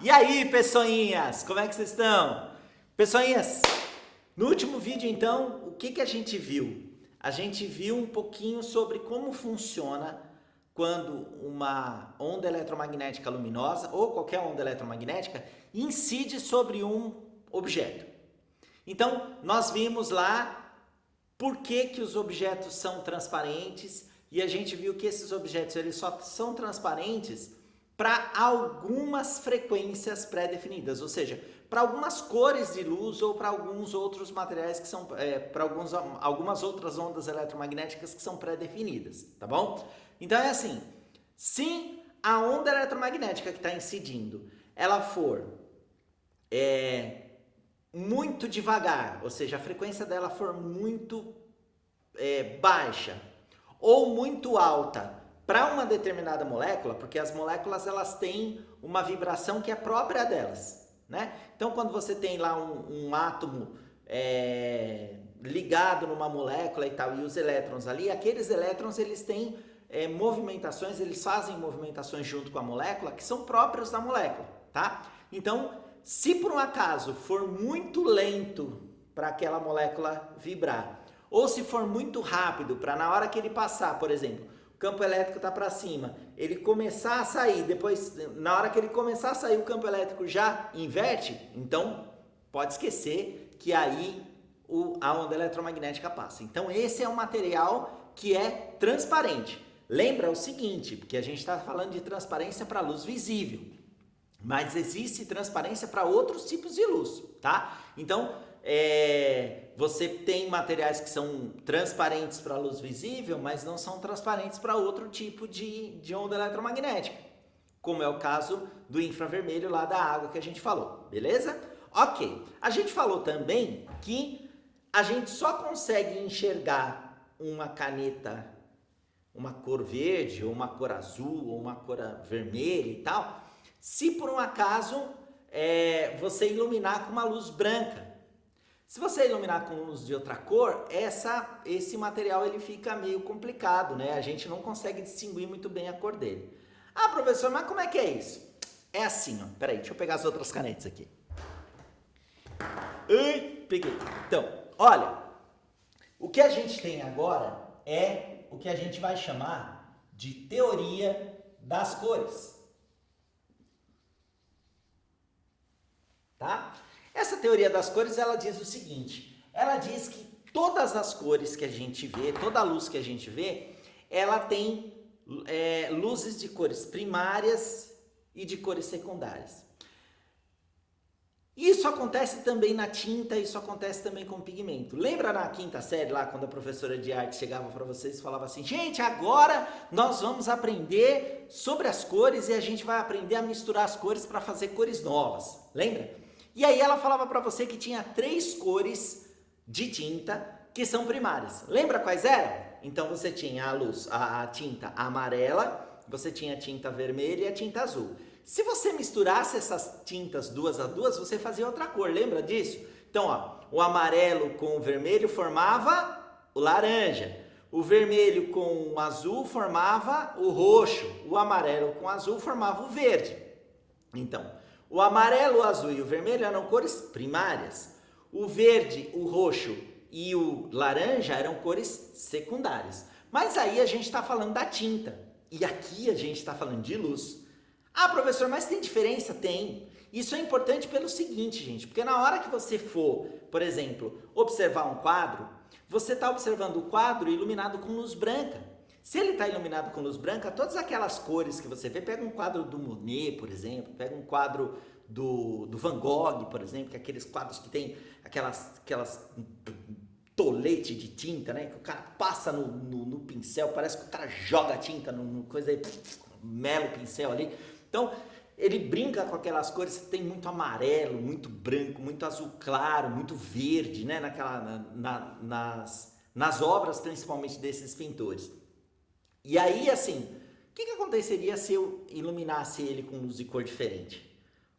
E aí, pessoinhas, como é que vocês estão? Pessoinhas, no último vídeo, então, o que a gente viu? A gente viu um pouquinho sobre como funciona quando uma onda eletromagnética luminosa ou qualquer onda eletromagnética incide sobre um objeto. Então, nós vimos lá por que os objetos são transparentes e a gente viu que esses objetos eles só são transparentes para algumas frequências pré-definidas, ou seja, para algumas cores de luz ou para alguns outros materiais que são, para algumas outras ondas eletromagnéticas que são pré-definidas, tá bom? Então é assim, se a onda eletromagnética que está incidindo, ela for muito devagar, ou seja, a frequência dela for muito baixa ou muito alta para uma determinada molécula, porque as moléculas elas têm uma vibração que é própria delas, né? Então, quando você tem lá um átomo ligado numa molécula e tal, e os elétrons ali, aqueles elétrons eles têm movimentações, eles fazem movimentações junto com a molécula que são próprias da molécula, tá? Então, se por um acaso for muito lento para aquela molécula vibrar, ou se for muito rápido para na hora que ele passar, por exemplo, o campo elétrico está para cima, ele começar a sair, depois na hora que ele começar a sair o campo elétrico já inverte, então pode esquecer que aí a onda eletromagnética passa. Então esse é um material que é transparente. Lembra o seguinte, porque a gente está falando de transparência para luz visível, mas existe transparência para outros tipos de luz, tá? Então, você tem materiais que são transparentes para a luz visível, mas não são transparentes para outro tipo de onda eletromagnética, como é o caso do infravermelho lá da água que a gente falou, beleza? Ok, a gente falou também que a gente só consegue enxergar uma caneta, uma cor verde, ou uma cor azul, ou uma cor vermelha e tal, se por um acaso você iluminar com uma luz branca. Se você iluminar com luz de outra cor, esse material ele fica meio complicado, né? A gente não consegue distinguir muito bem a cor dele. Ah, professor, mas como é que é isso? É assim, ó. Peraí, deixa eu pegar as outras canetas aqui. Ai, peguei. Então, olha, o que a gente tem agora é o que a gente vai chamar de teoria das cores. Tá? Essa teoria das cores, ela diz o seguinte, ela diz que todas as cores que a gente vê, toda a luz que a gente vê, ela tem luzes de cores primárias e de cores secundárias. Isso acontece também na tinta, isso acontece também com pigmento. Lembra na quinta série lá, quando a professora de arte chegava para vocês e falava assim, gente, agora nós vamos aprender sobre as cores e a gente vai aprender a misturar as cores para fazer cores novas. Lembra? E aí ela falava para você que tinha 3 cores de tinta que são primárias. Lembra quais eram? Então você tinha a tinta amarela, você tinha a tinta vermelha e a tinta azul. Se você misturasse essas tintas duas a duas, você fazia outra cor, lembra disso? Então, ó, o amarelo com o vermelho formava o laranja. O vermelho com o azul formava o roxo. O amarelo com o azul formava o verde. Então, o amarelo, o azul e o vermelho eram cores primárias. O verde, o roxo e o laranja eram cores secundárias. Mas aí a gente está falando da tinta. E aqui a gente está falando de luz. Ah, professor, mas tem diferença? Tem. Isso é importante pelo seguinte, gente. Porque na hora que você for, por exemplo, observar um quadro, você está observando o quadro iluminado com luz branca. Se ele está iluminado com luz branca, todas aquelas cores que você vê, pega um quadro do Monet, por exemplo, pega um quadro do Van Gogh, por exemplo, que é aqueles quadros que tem aquelas tolete de tinta, né? Que o cara passa no pincel, parece que o cara joga tinta no coisa aí, mela o pincel ali. Então, ele brinca com aquelas cores, tem muito amarelo, muito branco, muito azul claro, muito verde, né? Nas obras, principalmente desses pintores. E aí, assim, o que aconteceria se eu iluminasse ele com luz de cor diferente?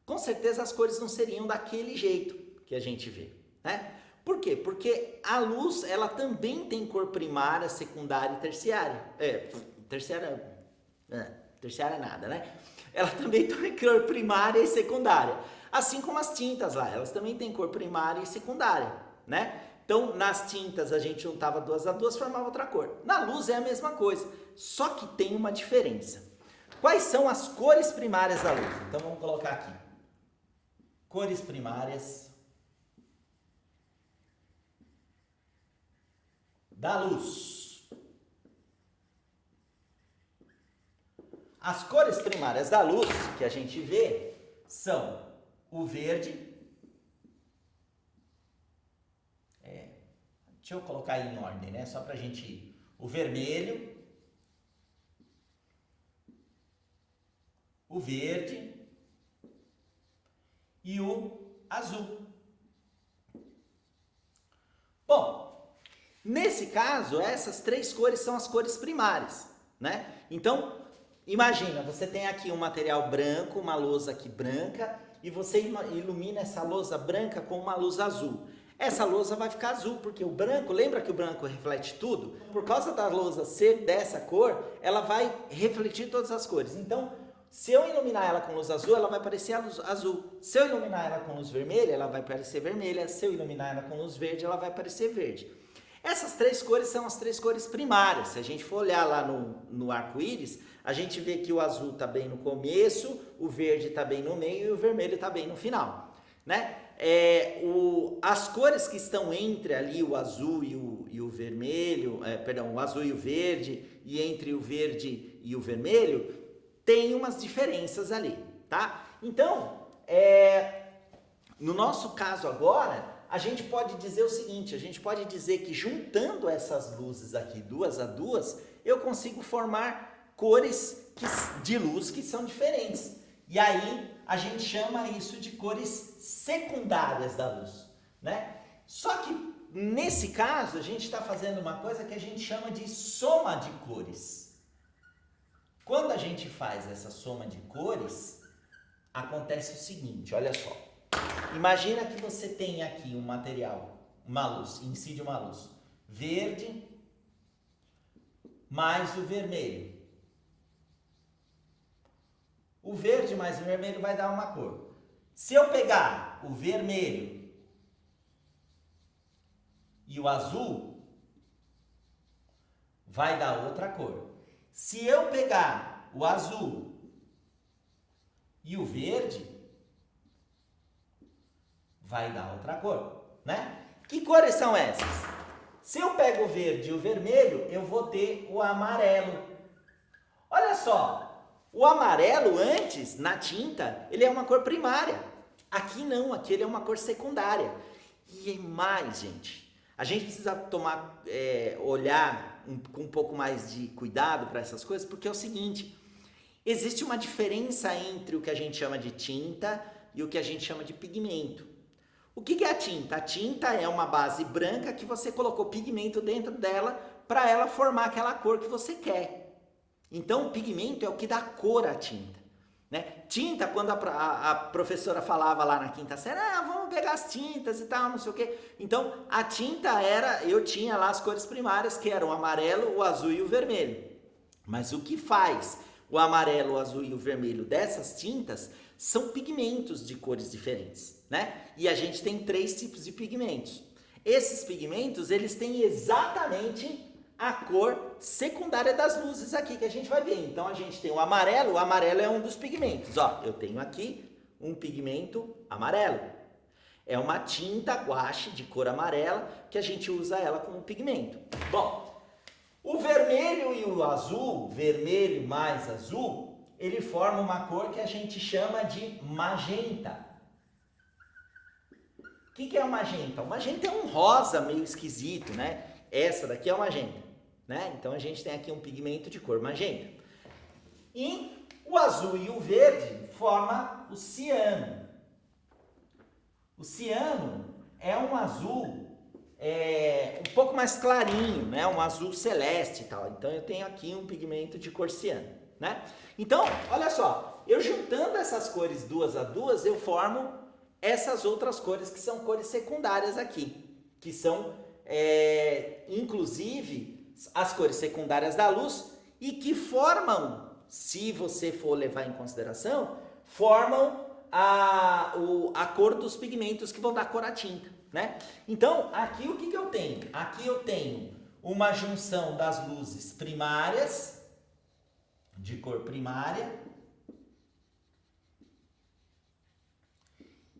Com certeza as cores não seriam daquele jeito que a gente vê, né? Por quê? Porque a luz, ela também tem cor primária, secundária e terciária. Terciária é nada, né? ela também tem cor primária e secundária. Assim como as tintas lá, elas também têm cor primária e secundária, né? Então, nas tintas a gente juntava 2 a 2, formava outra cor. Na luz é a mesma coisa, só que tem uma diferença. Quais são as cores primárias da luz? Então, vamos colocar aqui. Cores primárias da luz. As cores primárias da luz que a gente vê são o verde. Deixa eu colocar aí em ordem, né? Só pra gente ir. O vermelho. O verde. E o azul. Bom, nesse caso, essas 3 cores são as cores primárias, né? Então, imagina, você tem aqui um material branco, uma lousa aqui branca, e você ilumina essa lousa branca com uma luz azul. Essa lousa vai ficar azul, porque o branco, lembra que o branco reflete tudo? Por causa da lousa ser dessa cor, ela vai refletir todas as cores. Então, se eu iluminar ela com luz azul, ela vai parecer azul. Se eu iluminar ela com luz vermelha, ela vai parecer vermelha. Se eu iluminar ela com luz verde, ela vai parecer verde. Essas 3 cores são as 3 cores primárias. Se a gente for olhar lá no arco-íris, a gente vê que o azul está bem no começo, o verde está bem no meio e o vermelho está bem no final, né? As cores que estão entre ali o azul e o vermelho, o azul e o verde, e entre o verde e o vermelho, tem umas diferenças ali, tá? Então, no nosso caso agora, a gente pode dizer o seguinte, a gente pode dizer que juntando essas luzes aqui 2 a 2, eu consigo formar cores de luz que são diferentes. E aí, a gente chama isso de cores secundárias da luz, né? Só que, nesse caso, a gente está fazendo uma coisa que a gente chama de soma de cores. Quando a gente faz essa soma de cores, acontece o seguinte, olha só. Imagina que você tem aqui um material, uma luz, incide uma luz verde mais o vermelho. O verde mais o vermelho vai dar uma cor. Se eu pegar o vermelho e o azul, vai dar outra cor. Se eu pegar o azul e o verde, vai dar outra cor, né? Que cores são essas? Se eu pego o verde e o vermelho, eu vou ter o amarelo. Olha só. O amarelo antes, na tinta, ele é uma cor primária. Aqui não, aqui ele é uma cor secundária. E mais, gente, a gente precisa olhar com um pouco mais de cuidado para essas coisas, porque é o seguinte, existe uma diferença entre o que a gente chama de tinta e o que a gente chama de pigmento. O que é a tinta? A tinta é uma base branca que você colocou pigmento dentro dela para ela formar aquela cor que você quer. Então, o pigmento é o que dá cor à tinta, né? Tinta, quando a professora falava lá na 5ª série, vamos pegar as tintas e tal, não sei o quê. Então, a tinta eu tinha lá as cores primárias, que eram o amarelo, o azul e o vermelho. Mas o que faz o amarelo, o azul e o vermelho dessas tintas são pigmentos de cores diferentes, né? E a gente tem 3 tipos de pigmentos. Esses pigmentos, eles têm exatamente a cor secundária das luzes aqui que a gente vai ver. Então, a gente tem o amarelo é um dos pigmentos. Ó, eu tenho aqui um pigmento amarelo. É uma tinta guache de cor amarela que a gente usa ela como pigmento. Bom, o vermelho e o azul, vermelho mais azul, ele forma uma cor que a gente chama de magenta. O que é o magenta? O magenta é um rosa meio esquisito, né? Essa daqui é o magenta, né? Então, a gente tem aqui um pigmento de cor magenta. E o azul e o verde formam o ciano. O ciano é um azul um pouco mais clarinho, né? Um azul celeste e tal. Então, eu tenho aqui um pigmento de cor ciano, né? Então, olha só, eu juntando essas cores 2 a 2, eu formo essas outras cores que são cores secundárias aqui, que são, inclusive, as cores secundárias da luz e que formam se você for levar em consideração, formam a cor dos pigmentos que vão dar cor à tinta, né? Então, aqui o que eu tenho? Aqui eu tenho uma junção das luzes primárias, de cor primária,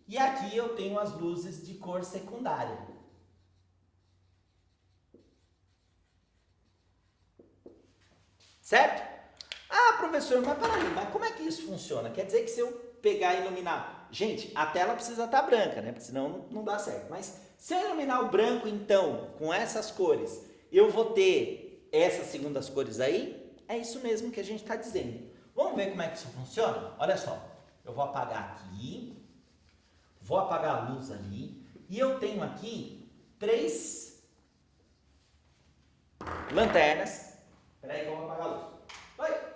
e aqui eu tenho as luzes de cor secundária. Certo? Ah, professor, mas peraí, mas como é que isso funciona? Quer dizer que se eu pegar e iluminar... Gente, a tela precisa estar branca, né? Porque senão não dá certo. Mas se eu iluminar o branco, então, com essas cores, eu vou ter essas segundas cores aí? É isso mesmo que a gente está dizendo. Vamos ver como é que isso funciona? Olha só, eu vou apagar aqui, vou apagar a luz ali, e eu tenho aqui 3 lanternas. Espera aí que eu vou apagar a luz. Oi!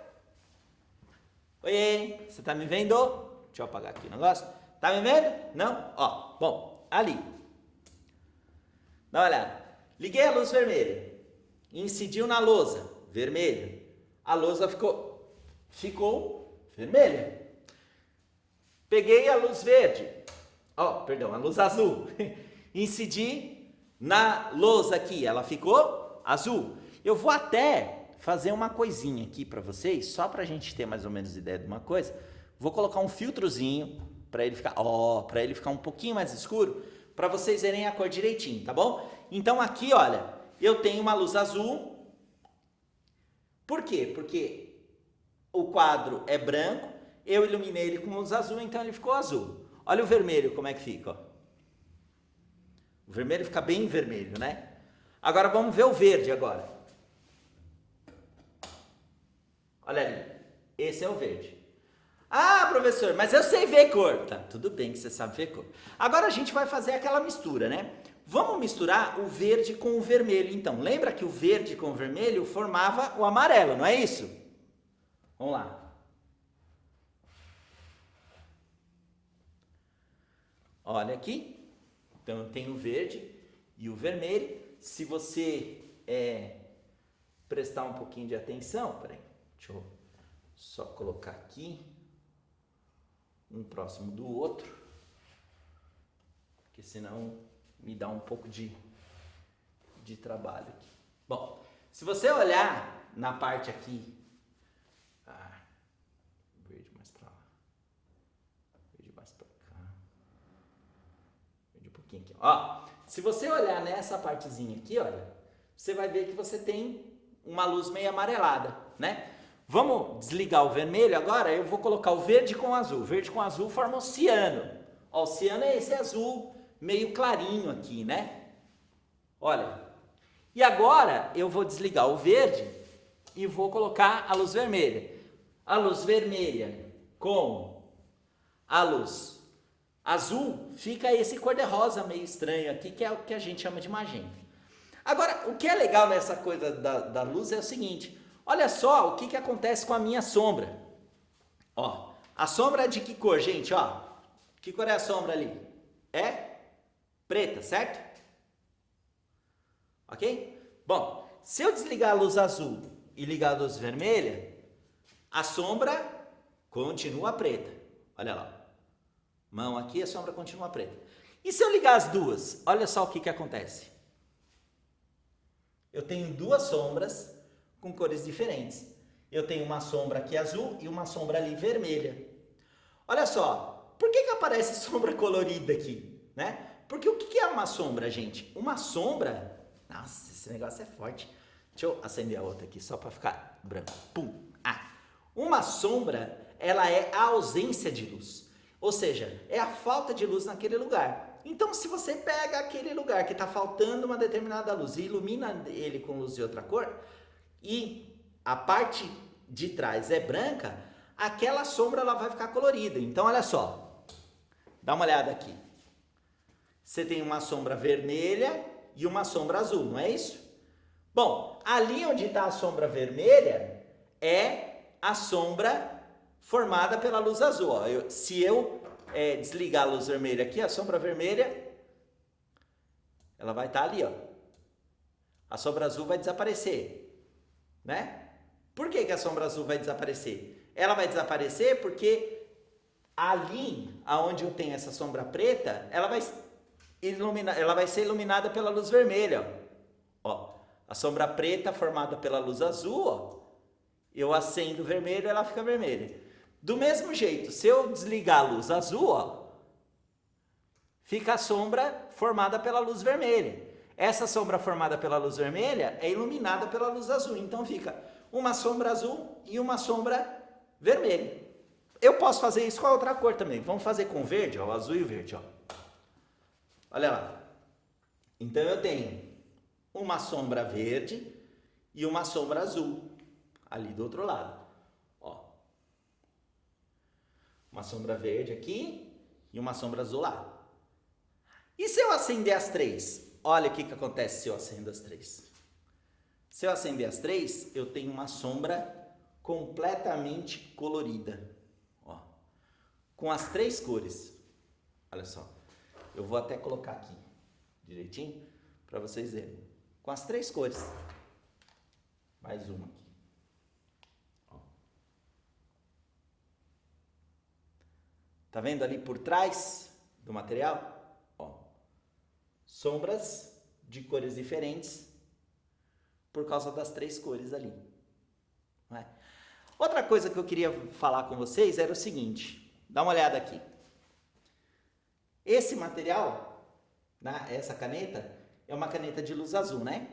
Oi, você tá me vendo? Deixa eu apagar aqui o negócio. Tá me vendo? Não? Ó, bom, ali. Dá uma olhada. Liguei a luz vermelha. Incidiu na lousa, vermelha. A lousa ficou vermelha. Peguei a luz verde. Ó, perdão, a luz azul. Incidi na lousa aqui, ela ficou azul. Eu vou até fazer uma coisinha aqui para vocês, só para a gente ter mais ou menos ideia de uma coisa. Vou colocar um filtrozinho para ele ficar um pouquinho mais escuro, para vocês verem a cor direitinho, tá bom? Então aqui, olha, eu tenho uma luz azul. Por quê? Porque o quadro é branco, eu iluminei ele com luz azul, então ele ficou azul. Olha o vermelho como é que fica, ó. O vermelho fica bem vermelho, né? Agora vamos ver o verde agora. Olha ali, esse é o verde. Ah, professor, mas eu sei ver cor. Tá, tudo bem que você sabe ver cor. Agora a gente vai fazer aquela mistura, né? Vamos misturar o verde com o vermelho, então. Lembra que o verde com o vermelho formava o amarelo, não é isso? Vamos lá. Olha aqui. Então eu tenho o verde e o vermelho. Se você prestar um pouquinho de atenção, peraí. Deixa eu só colocar aqui um próximo do outro, porque senão me dá um pouco de trabalho aqui. Bom, se você olhar na parte aqui, verde mais pra lá, verde mais pra cá, verde um pouquinho aqui. Ó, se você olhar nessa partezinha aqui, olha, você vai ver que você tem uma luz meio amarelada, né? Vamos desligar o vermelho agora, eu vou colocar o verde com o azul. O verde com o azul forma o ciano. Ó, o ciano é esse azul meio clarinho aqui, né? Olha. E agora eu vou desligar o verde e vou colocar a luz vermelha. A luz vermelha com a luz azul fica esse cor-de-rosa meio estranho aqui, que é o que a gente chama de magenta. Agora, o que é legal nessa coisa da luz é o seguinte... Olha só o que acontece com a minha sombra. Ó, a sombra é de que cor, gente? Ó, que cor é a sombra ali? É preta, certo? Ok? Bom, se eu desligar a luz azul e ligar a luz vermelha, a sombra continua preta. Olha lá. Mão aqui, a sombra continua preta. E se eu ligar as duas? Olha só o que acontece. Eu tenho duas sombras com cores diferentes. Eu tenho uma sombra aqui azul e uma sombra ali vermelha. Olha só, por que aparece sombra colorida aqui, né? Porque o que é uma sombra, gente? Uma sombra... Nossa, esse negócio é forte. Deixa eu acender a outra aqui só para ficar branco. Pum! Ah! Uma sombra, ela é a ausência de luz. Ou seja, é a falta de luz naquele lugar. Então, se você pega aquele lugar que está faltando uma determinada luz e ilumina ele com luz de outra cor... e a parte de trás é branca, aquela sombra ela vai ficar colorida. Então, olha só, dá uma olhada aqui. Você tem uma sombra vermelha e uma sombra azul, não é isso? Bom, ali onde está a sombra vermelha é a sombra formada pela luz azul. Ó, se eu desligar a luz vermelha aqui, a sombra vermelha, ela vai estar ali, ó. A sombra azul vai desaparecer, né? Por que a sombra azul vai desaparecer? Ela vai desaparecer porque ali, aonde eu tenho essa sombra preta, ela vai ser iluminada pela luz vermelha. Ó, a sombra preta formada pela luz azul, ó, eu acendo vermelho, ela fica vermelha. Do mesmo jeito, se eu desligar a luz azul, ó, fica a sombra formada pela luz vermelha. Essa sombra formada pela luz vermelha é iluminada pela luz azul. Então fica uma sombra azul e uma sombra vermelha. Eu posso fazer isso com a outra cor também. Vamos fazer com o verde, ó, o azul e o verde, ó. Olha lá. Então eu tenho uma sombra verde e uma sombra azul ali do outro lado. Ó. Uma sombra verde aqui e uma sombra azul lá. E se eu acender as três? Olha o que acontece se eu acendo as três. Se eu acender as três, eu tenho uma sombra completamente colorida. Ó, com as três cores. Olha só. Eu vou até colocar aqui direitinho para vocês verem. Com as três cores. Mais uma aqui. Ó. Tá vendo ali por trás do material? Sombras de cores diferentes por causa das três cores ali. Não é? Outra coisa que eu queria falar com vocês era o seguinte, dá uma olhada aqui. Esse material, né, essa caneta, é uma caneta de luz azul, né?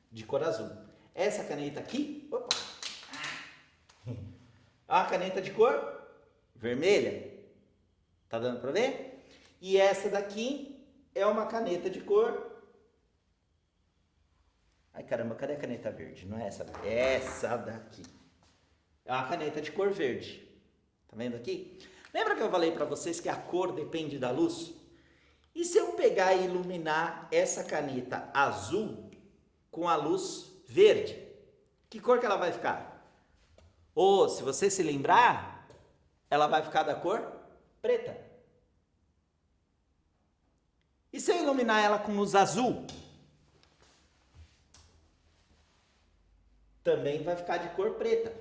De cor azul. Essa caneta aqui, opa, é uma caneta de cor vermelha. Tá dando para ver? E essa daqui é uma caneta de cor... Ai, caramba, cadê a caneta verde? Não é essa daqui. Essa daqui. É uma caneta de cor verde. Tá vendo aqui? Lembra que eu falei para vocês que a cor depende da luz? E se eu pegar e iluminar essa caneta azul com a luz verde? Que cor que ela vai ficar? Ou, se você se lembrar, ela vai ficar da cor preta. E se eu iluminar ela com luz azul? Também vai ficar de cor preta.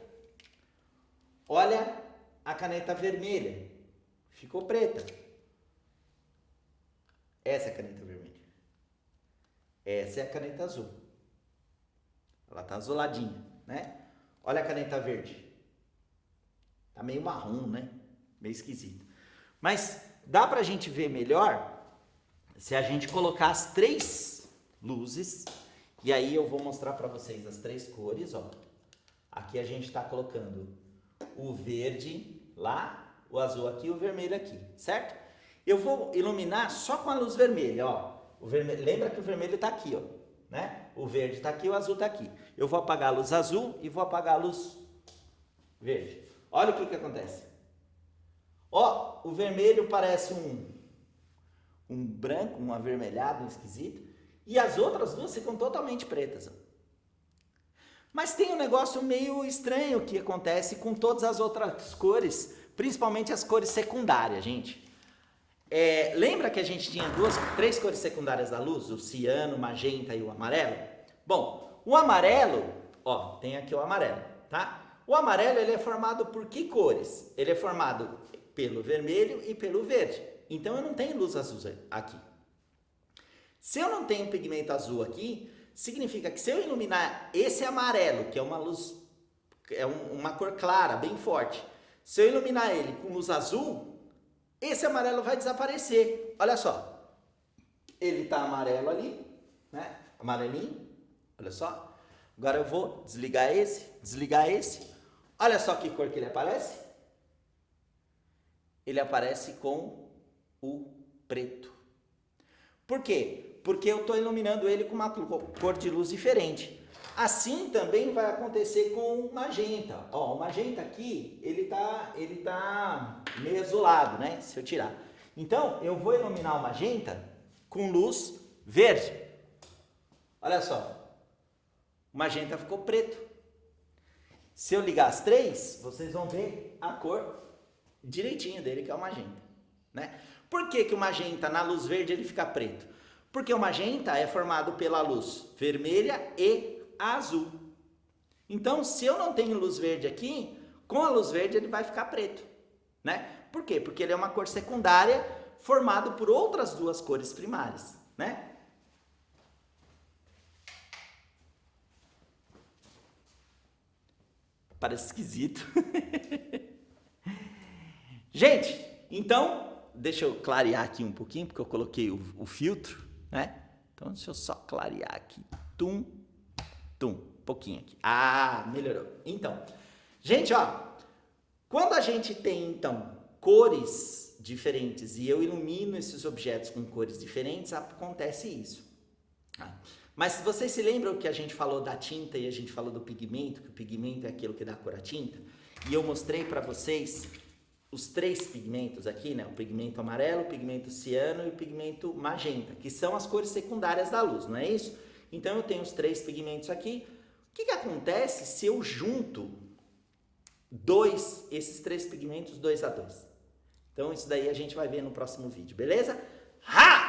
Olha a caneta vermelha. Ficou preta. Essa é a caneta vermelha. Essa é a caneta azul. Ela tá azuladinha, né? Olha a caneta verde. Tá meio marrom, né? Meio esquisito. Mas dá pra gente ver melhor se a gente colocar as três luzes, e aí eu vou mostrar para vocês as três cores, ó. Aqui a gente está colocando o verde lá, o azul aqui e o vermelho aqui, certo? Eu vou iluminar só com a luz vermelha, ó. O vermelho, lembra que o vermelho está aqui, ó, né? O verde está aqui, o azul está aqui. Eu vou apagar a luz azul e vou apagar a luz verde. Olha o que acontece. Ó, o vermelho parece um branco, um avermelhado, um esquisito. E as outras duas ficam totalmente pretas. Mas tem um negócio meio estranho que acontece com todas as outras cores, principalmente as cores secundárias, gente. Lembra que a gente tinha três cores secundárias da luz? O ciano, o magenta e o amarelo? Bom, o amarelo, ó, tem aqui o amarelo, tá? O amarelo, ele é formado por que cores? Ele é formado pelo vermelho e pelo verde. Então, eu não tenho luz azul aqui. Se eu não tenho pigmento azul aqui, significa que se eu iluminar esse amarelo, que é uma luz, uma cor clara, bem forte, se eu iluminar ele com luz azul, esse amarelo vai desaparecer. Olha só. Ele está amarelo ali, né? Amarelinho. Olha só. Agora eu vou desligar esse. Olha só que cor que ele aparece. Ele aparece com o preto. Por quê? Porque eu estou iluminando ele com uma cor de luz diferente. Assim também vai acontecer com o magenta. Ó, o magenta aqui, ele tá meio azulado, né? Se eu tirar. Então, eu vou iluminar o magenta com luz verde. Olha só. O magenta ficou preto. Se eu ligar as três, vocês vão ver a cor direitinho dele, que é o magenta, né? Por que que o magenta, na luz verde, ele fica preto? Porque o magenta é formado pela luz vermelha e azul. Então, se eu não tenho luz verde aqui, com a luz verde ele vai ficar preto, né? Por quê? Porque ele é uma cor secundária formado por outras duas cores primárias, né? Parece esquisito. Gente, então, deixa eu clarear aqui um pouquinho, porque eu coloquei o filtro, né? Então, deixa eu só clarear aqui. Tum, tum, um pouquinho aqui. Ah, melhorou. Então, gente, ó, quando a gente tem, então, cores diferentes e eu ilumino esses objetos com cores diferentes, acontece isso. Mas se vocês se lembram que a gente falou da tinta e a gente falou do pigmento, que o pigmento é aquilo que dá cor à tinta, e eu mostrei para vocês os 3 pigmentos aqui, né? O pigmento amarelo, o pigmento ciano e o pigmento magenta, que são as cores secundárias da luz, não é isso? Então eu tenho os 3 pigmentos aqui. O que acontece se eu junto esses 3 pigmentos 2 a 2? Então isso daí a gente vai ver no próximo vídeo, beleza? Ha!